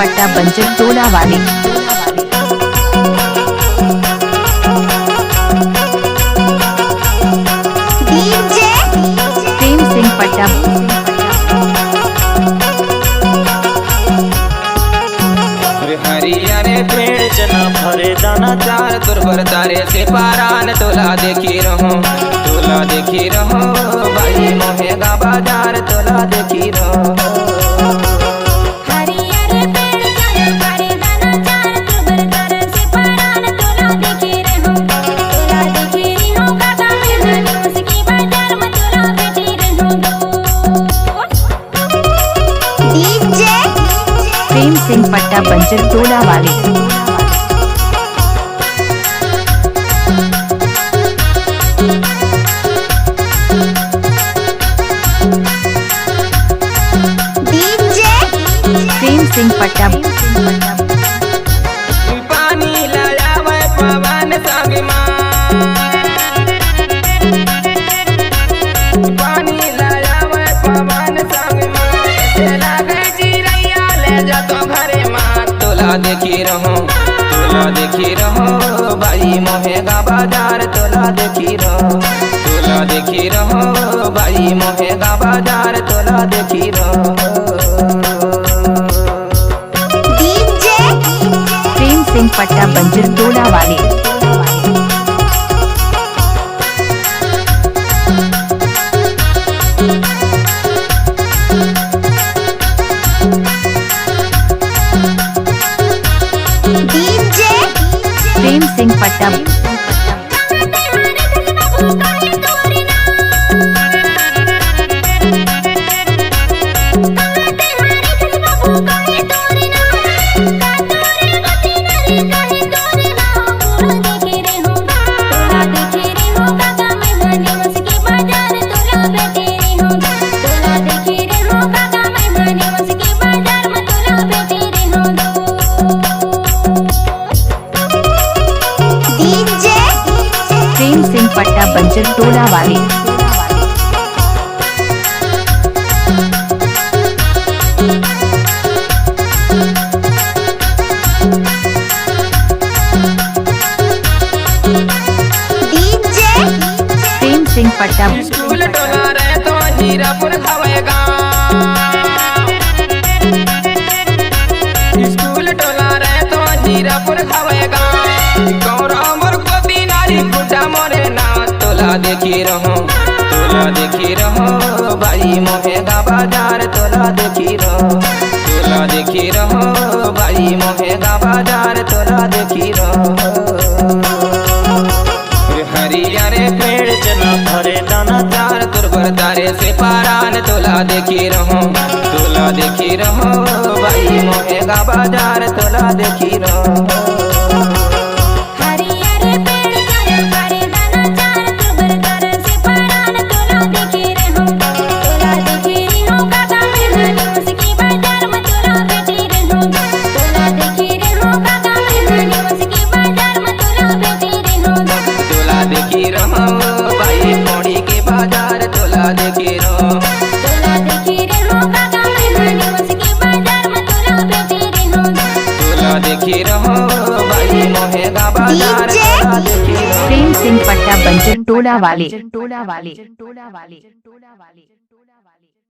पट्टा बंजर टोला वाले। प्रेम सिंह पट्टा। हरियारे पेड़ चना भरे दाना चार दुर्बर तारे से पारान तोला देखी रहो भाई मोहेगा बाजार तोला देखी रहो। प्रेम सिंह पट्टा बंजर टोला वाले। प्रेम सिंह पट्टा। पानी लाया वै पवन संग पानी लाया वै पवन संग लागे चिड़ैया ले जा तो घरे माँ तोला देखी रहो भाई मोहेगा बाजार तोला देखी रहो भाई मोहेगा बाजार तोला देखी रहो। प्रेम सिंह पट्टा बंजर टोला वाले। प्रेम सिंह पट्टा। प्रेम सिंह पट्टा बंजर टोला वाले। प्रेम सिंह पट्टा। स्कूल टोला रहे तो हीरापुर खवेगा स्कूल टोला रहे तो हीरापुर खवेगा गौरव मोर को बिनारी गुड्डा मोरे ना तोला देखी रहो भाई मोहेगा बाजार तोला देखी रहो भाई मोहेगा बाजार तोला देखी रहो। हरियारे पेड़ चना भरे दाना चार दुर्बर तारे से पारान तोला देखी रहो भाई मोहेगा बाजार तोला देखी रहो। भाई मोड़ी के बाजार तोला देखी रहो भाई मोहेगा बाजार तोला देखी रहो। प्रेम सिंह पट्टा बंजर टोला वाले।